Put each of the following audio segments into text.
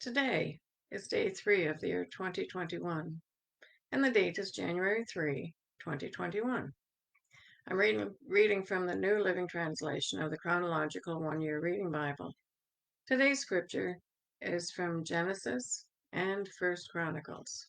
Today is day 3 of the year 2021, and the date is January 3, 2021. I'm reading from the New Living Translation of the Chronological One-Year Reading Bible. Today's scripture is from Genesis and 1 Chronicles.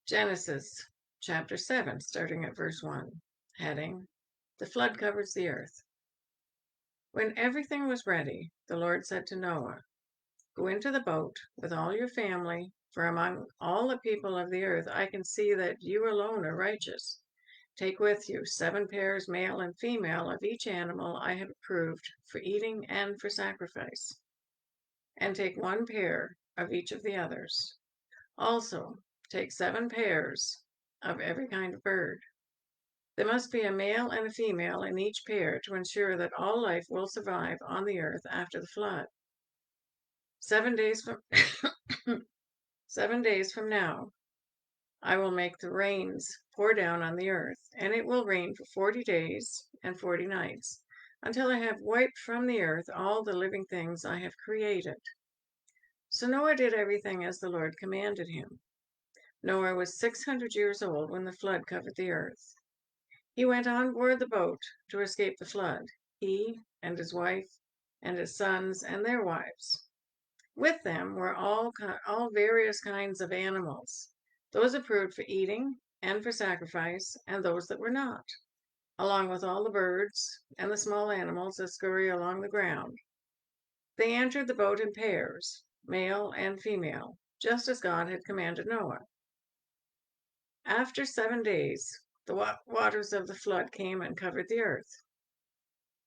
Genesis chapter 7, starting at verse 1, heading, The Flood Covers the Earth. When everything was ready, the Lord said to Noah, Go into the boat with all your family, for among all the people of the earth I can see that you alone are righteous. Take with you 7 pairs, male and female, of each animal I have approved for eating and for sacrifice, and take 1 pair of each of the others. Also, take 7 pairs of every kind of bird. There must be a male and a female in each pair to ensure that all life will survive on the earth after the flood. 7 days from 7 days from now, I will make the rains pour down on the earth, and it will rain for 40 days and 40 nights, until I have wiped from the earth all the living things I have created. So Noah did everything as the Lord commanded him. Noah was 600 years old when the flood covered the earth. He went on board the boat to escape the flood, he and his wife and his sons and their wives. With them were all various kinds of animals, those approved for eating and for sacrifice, and those that were not, along with all the birds and the small animals that scurry along the ground. They entered the boat in pairs, male and female, just as God had commanded Noah. After 7 days, the waters of the flood came and covered the earth.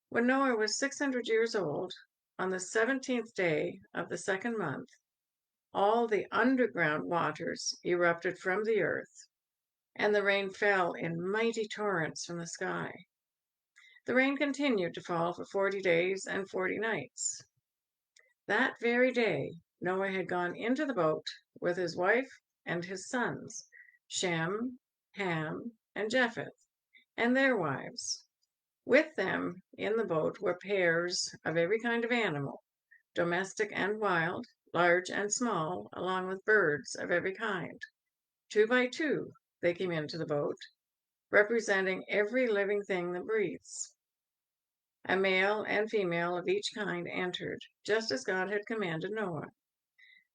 When Noah was 600 years old, on the 17th day of the 2nd month, all the underground waters erupted from the earth, and the rain fell in mighty torrents from the sky. The rain continued to fall for 40 days and 40 nights. That very day, Noah had gone into the boat with his wife and his sons, Shem, Ham, and Japheth, and their wives. With them in the boat were pairs of every kind of animal, domestic and wild, large and small, along with birds of every kind. 2 by 2, they came into the boat, representing every living thing that breathes. A male and female of each kind entered, just as God had commanded Noah.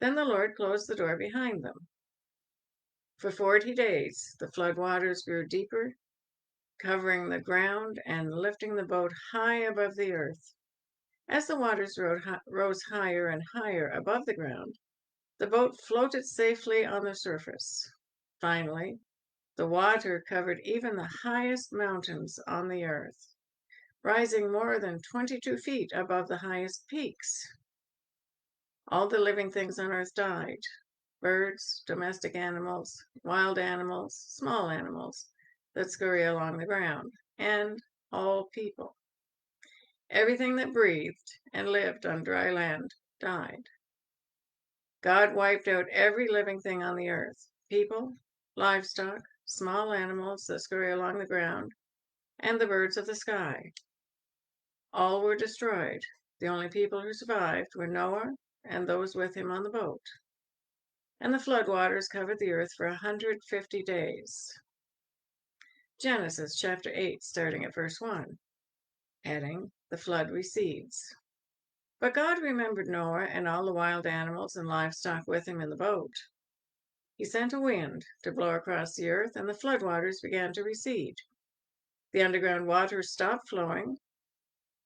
Then the Lord closed the door behind them. For 40 days, the flood waters grew deeper, covering the ground and lifting the boat high above the earth. As the waters rose higher and higher above the ground, the boat floated safely on the surface. Finally, the water covered even the highest mountains on the earth, rising more than 22 feet above the highest peaks. All the living things on earth died: birds, domestic animals, wild animals, small animals that scurry along the ground, and all people. Everything that breathed and lived on dry land died. God wiped out every living thing on the earth: people, livestock, small animals that scurry along the ground, and the birds of the sky. All were destroyed. The only people who survived were Noah and those with him on the boat. And the flood waters covered the earth for 150 days. Genesis chapter 8, starting at verse 1, heading, The Flood Recedes. But God remembered Noah and all the wild animals and livestock with him in the boat. He sent a wind to blow across the earth, and the floodwaters began to recede. The underground waters stopped flowing,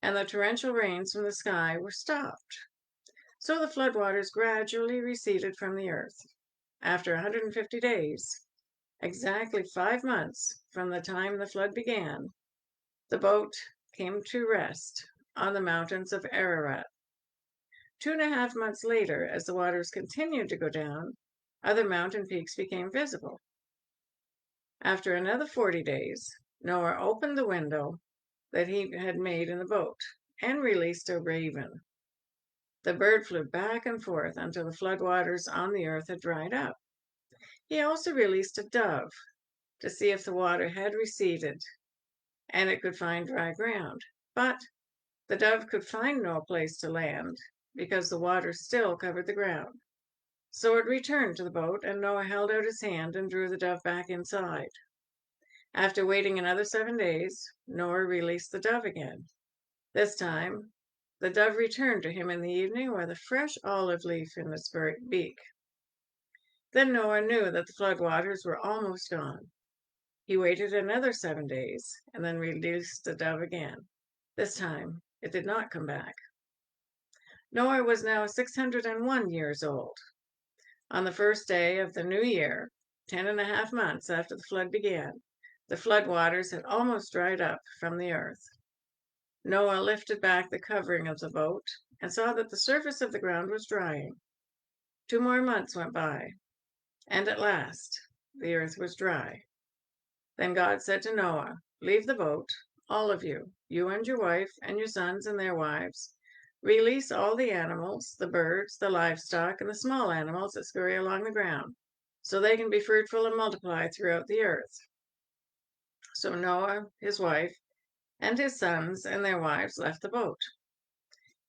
and the torrential rains from the sky were stopped. So the floodwaters gradually receded from the earth. After 150 days, exactly 5 months from the time the flood began, the boat came to rest on the mountains of Ararat. 2.5 months later, as the waters continued to go down, other mountain peaks became visible. After another 40 days, Noah opened the window that he had made in the boat and released a raven. The bird flew back and forth until the floodwaters on the earth had dried up. He also released a dove to see if the water had receded and it could find dry ground. But the dove could find no place to land because the water still covered the ground. So it returned to the boat, and Noah held out his hand and drew the dove back inside. After waiting another 7 days, Noah released the dove again. This time, the dove returned to him in the evening with a fresh olive leaf in its beak. Then Noah knew that the flood waters were almost gone. He waited another 7 days and then released the dove again. This time, it did not come back. Noah was now 601 years old. On the first day of the new year, 10.5 months after the flood began, the flood waters had almost dried up from the earth. Noah lifted back the covering of the boat and saw that the surface of the ground was drying. 2 more months went by, and at last the earth was dry. Then God said to Noah, "Leave the boat, all of you, you and your wife and your sons and their wives. Release all the animals, the birds, the livestock, and the small animals that scurry along the ground, so they can be fruitful and multiply throughout the earth." So Noah, his wife, and his sons and their wives left the boat.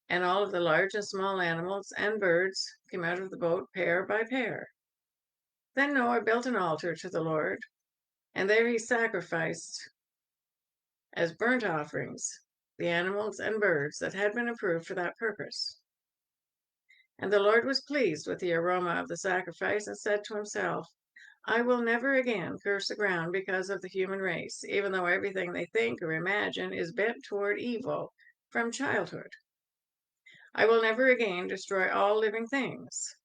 And all of the large and small animals and birds came out of the boat pair by pair. Then Noah built an altar to the Lord, and there he sacrificed as burnt offerings the animals and birds that had been approved for that purpose. And the Lord was pleased with the aroma of the sacrifice and said to himself, "I will never again curse the ground because of the human race, even though everything they think or imagine is bent toward evil from childhood. I will never again destroy all living things.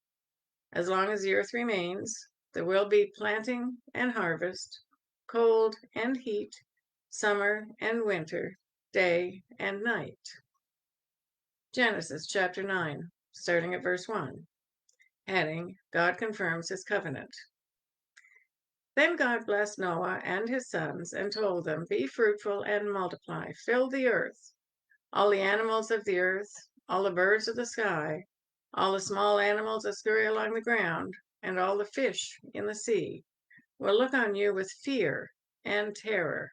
As long as the earth remains, there will be planting and harvest, cold and heat, summer and winter, day and night." Genesis chapter 9, starting at verse 1. Heading, God confirms his covenant. Then God blessed Noah and his sons and told them, "Be fruitful and multiply, fill the earth. All the animals of the earth, all the birds of the sky, all the small animals that scurry along the ground, and all the fish in the sea will look on you with fear and terror.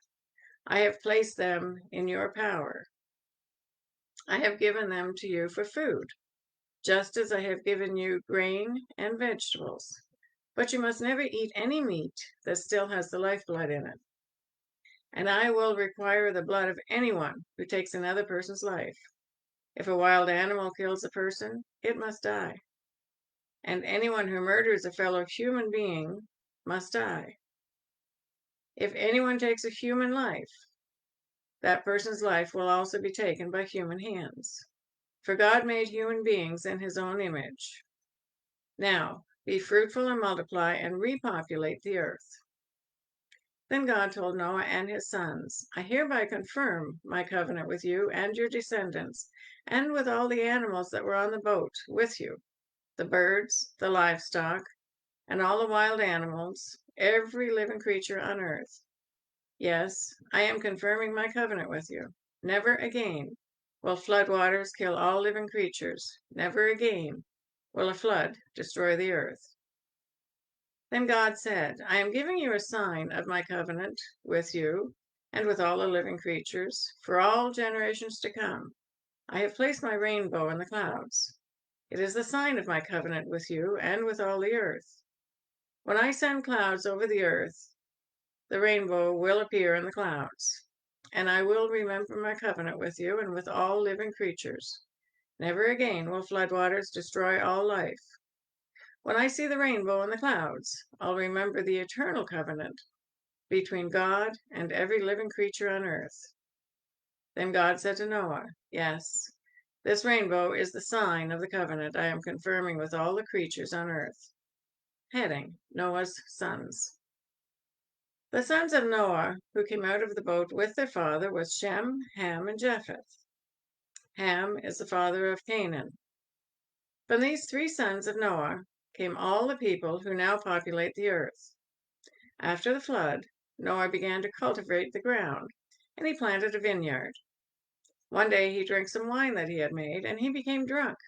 I have placed them in your power. I have given them to you for food, just as I have given you grain and vegetables. But you must never eat any meat that still has the lifeblood in it. And I will require the blood of anyone who takes another person's life. If a wild animal kills a person, it must die. And anyone who murders a fellow human being must die. If anyone takes a human life, that person's life will also be taken by human hands. For God made human beings in his own image. Now, be fruitful and multiply and repopulate the earth." Then God told Noah and his sons, "I hereby confirm my covenant with you and your descendants, and with all the animals that were on the boat with you, the birds, the livestock, and all the wild animals, every living creature on earth. Yes, I am confirming my covenant with you. Never again will flood waters kill all living creatures. Never again will a flood destroy the earth." Then God said, "I am giving you a sign of my covenant with you and with all the living creatures for all generations to come. I have placed my rainbow in the clouds. It is the sign of my covenant with you and with all the earth. When I send clouds over the earth, the rainbow will appear in the clouds. And I will remember my covenant with you and with all living creatures. Never again will floodwaters destroy all life. When I see the rainbow in the clouds, I'll remember the eternal covenant between God and every living creature on earth." Then God said to Noah, "Yes, this rainbow is the sign of the covenant I am confirming with all the creatures on earth." Heading, Noah's sons. The sons of Noah who came out of the boat with their father was Shem, Ham, and Japheth. Ham is the father of Canaan. From these three sons of Noah came all the people who now populate the earth. After the flood, Noah began to cultivate the ground, and he planted a vineyard. One day he drank some wine that he had made, and he became drunk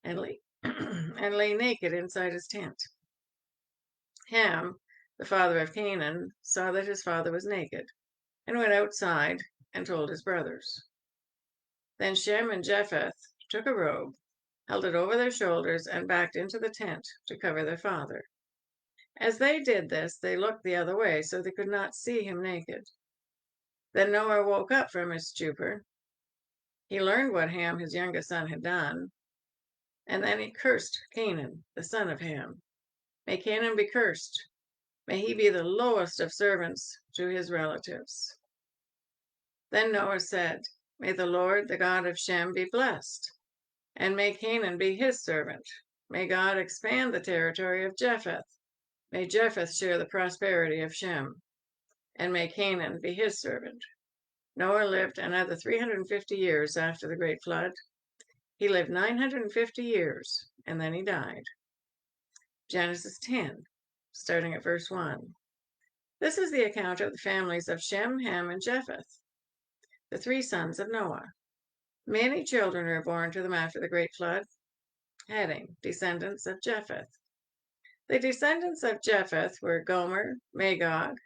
and lay, and lay naked inside his tent. Ham, the father of Canaan, saw that his father was naked, and went outside and told his brothers. Then Shem and Japheth took a robe, held it over their shoulders, and backed into the tent to cover their father. As they did this, they looked the other way so they could not see him naked. Then Noah woke up from his stupor. He learned what Ham, his youngest son, had done, and then he cursed Canaan, the son of Ham. May Canaan be cursed. May he be the lowest of servants to his relatives. Then Noah said, May the Lord, the God of Shem, be blessed, and may Canaan be his servant. May God expand the territory of Japheth. May Japheth share the prosperity of Shem, and may Canaan be his servant. Noah lived another 350 years after the great flood. He lived 950 years, and then he died. Genesis 10, starting at verse 1. This is the account of the families of Shem, Ham, and Japheth, the three sons of Noah. Many children were born to them after the great flood. Heading, Descendants of Japheth. The descendants of Japheth were Gomer, Magog,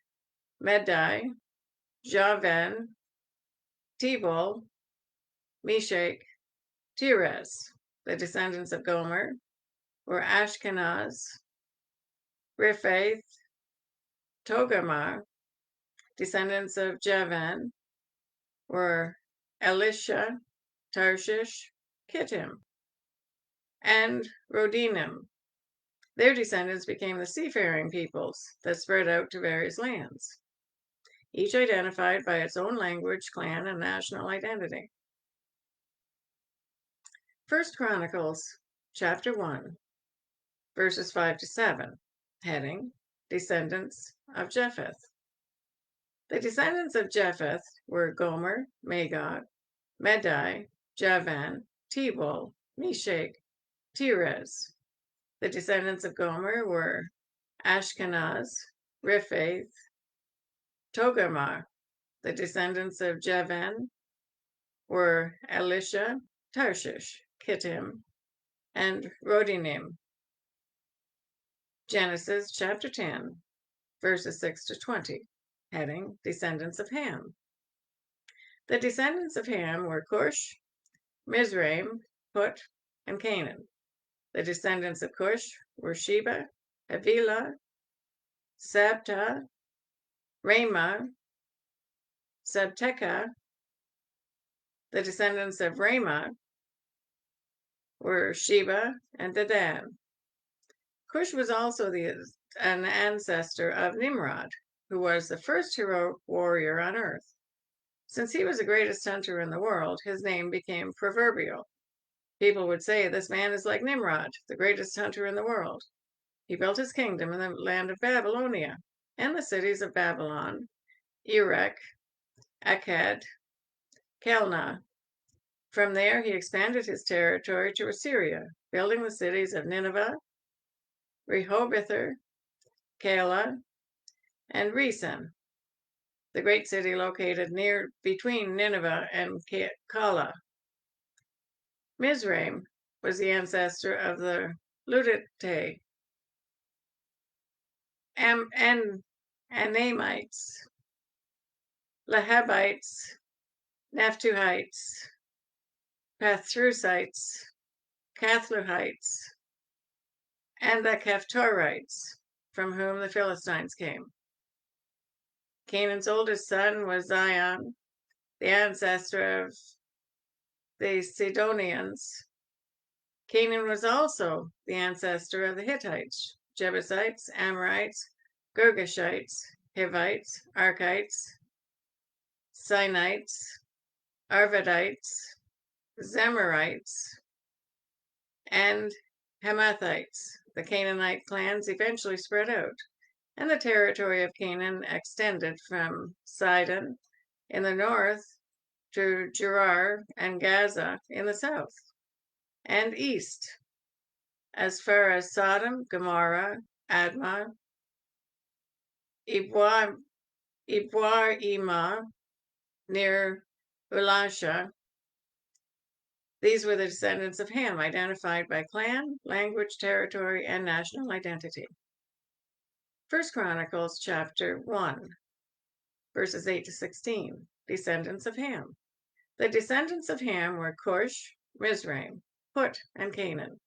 Madai, Javan, Tebal, Meshach, Tiras. The descendants of Gomer were Ashkenaz, Riphath, Togarmah. Descendants of Javan were Elisha, Tarshish, Kittim, and Rodinim. Their descendants became the seafaring peoples that spread out to various lands, each identified by its own language, clan, and national identity. 1 Chronicles chapter 1, verses 5 to 7, heading, Descendants of Japheth. The descendants of Japheth were Gomer, Magog, Madai, Javan, Tebal, Meshach, Tiras. The descendants of Gomer were Ashkenaz, Riphath, Togarmah. The descendants of Javan were Elisha, Tarshish, Kittim, and Rodinim. Genesis chapter 10, verses 6 to 20, heading, Descendants of Ham. The descendants of Ham were Cush, Mizraim, Put, and Canaan. The descendants of Cush were Sheba, Havilah, Sabta, Ramah, Sabteca. The descendants of Ramah were Sheba and Dedan. Cush was also an ancestor of Nimrod, who was the first heroic warrior on earth. Since he was the greatest hunter in the world, his name became proverbial. People would say, this man is like Nimrod, the greatest hunter in the world. He built his kingdom in the land of Babylonia, and the cities of Babylon, Erech, Akkad, Calneh. From there, he expanded his territory to Assyria, building the cities of Nineveh, Rehoboth, Calah, and Resen, the great city located between Nineveh and Calah. Mizraim was the ancestor of the Ludite, Anamites, Lehabites, Naphtuhites, Pathrusites, Cathluhites, and the Caphtorites, from whom the Philistines came. Canaan's oldest son was Zion, the ancestor of the Sidonians. Canaan was also the ancestor of the Hittites, Jebusites, Amorites, Girgashites, Hivites, Arkites, Sinites, Arvadites, Zemarites, and Hamathites. The Canaanite clans eventually spread out, and the territory of Canaan extended from Sidon in the north to Gerar and Gaza in the south and east, as far as Sodom, Gomorrah, Admah, Iboarima, near Ulasha. These were the descendants of Ham, identified by clan, language, territory, and national identity. 1 Chronicles chapter 1, verses 8 to 16, descendants of Ham. The descendants of Ham were Cush, Mizraim. Put, and Canaan.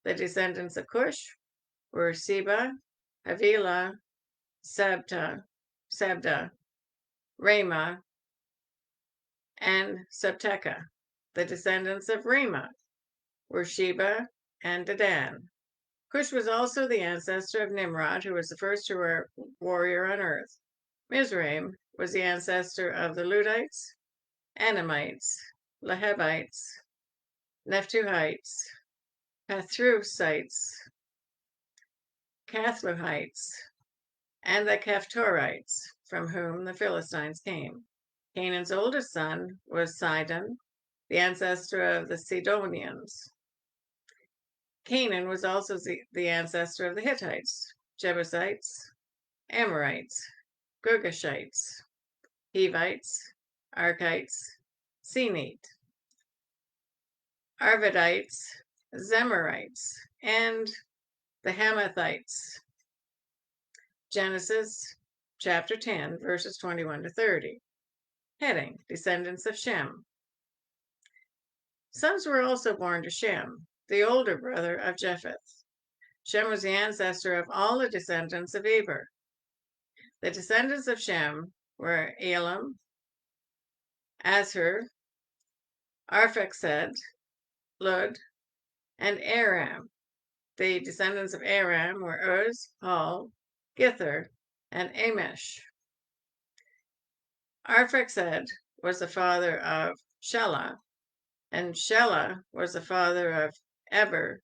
The descendants of Cush were Seba, Havilah, Sabda, Ramah, and Sabteca. The descendants of Ramah were Sheba and Dedan. Cush was also the ancestor of Nimrod, who was the first warrior on earth. Mizraim was the ancestor of the Ludites, Anamites, Lehabites, Nephtuhites, Pathrusites, Cathluhites, and the Caphtorites, from whom the Philistines came. Canaan's oldest son was Sidon, the ancestor of the Sidonians. Canaan was also the ancestor of the Hittites, Jebusites, Amorites, Girgashites, Hivites, Arkites, Sinite, Arvadites, Zemarites, and the Hamathites. Genesis chapter 10, verses 21 to 30. Heading: Descendants of Shem. Sons were also born to Shem, the older brother of Japheth. Shem was the ancestor of all the descendants of Eber. The descendants of Shem were Elam, Asher, Arphaxad, Lud, and Aram. The descendants of Aram were Uz, Hul, Gither, and Amesh. Arphaxad was the father of Shelah, and Shelah was the father of Eber.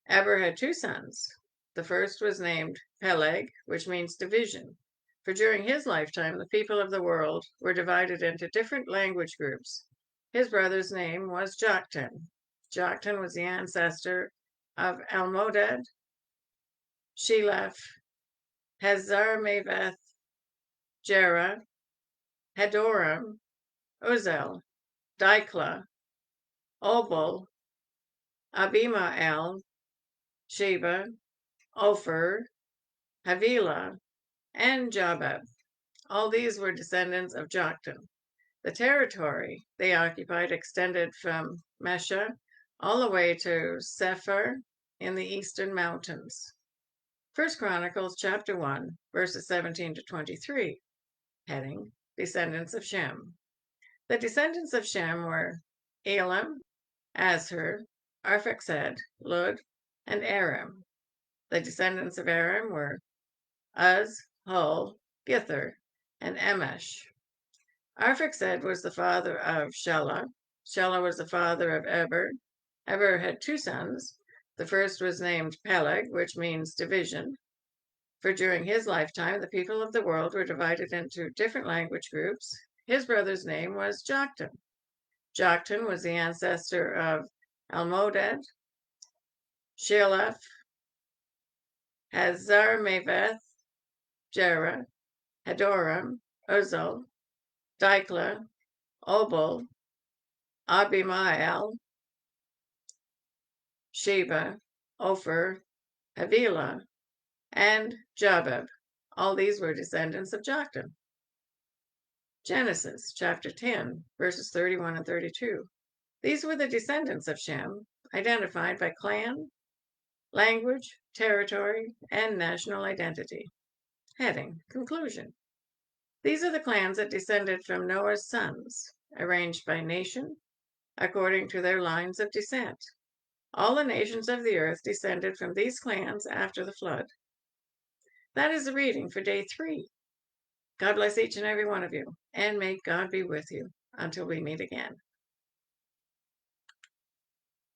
Eber had two sons. The first was named Peleg, which means division, for during his lifetime the people of the world were divided into different language groups. His brother's name was Joktan. Joktan was the ancestor of Almodad, Sheleph, Hazarmaveth, Jerah, Hadoram, Uzel, Diklah, Obal, Abimael, Sheba, Ophir, Havilah, and Jabab. All these were descendants of Joktan. The territory they occupied extended from Mesha all the way to Sephar in the eastern mountains. 1 Chronicles chapter 1, verses 17 to 23. Heading: Descendants of Shem. The descendants of Shem were Elam, Asher, Arphaxad, Lud, and Aram. The descendants of Aram were Uz, Hul, Gither, and Amesh. Arphaxad was the father of Shelah. Shelah was the father of Eber. Eber had two sons. The first was named Peleg, which means division, for during his lifetime the people of the world were divided into different language groups. His brother's name was Joktan. Joktan was the ancestor of Almodad, Sheleph, Hazarmaveth, Jerah, Hadoram, Uzel, Diklah, Obal, Abimael, Sheba, Ophir, Havilah, and Jabab. All these were descendants of Joktan. Genesis chapter 10, verses 31 and 32. These were the descendants of Shem, identified by clan, language, territory, and national identity. Heading: Conclusion. These are the clans that descended from Noah's sons, arranged by nation, according to their lines of descent. All the nations of the earth descended from these clans after the flood. That is the reading for day 3. God bless each and every one of you, and may God be with you until we meet again.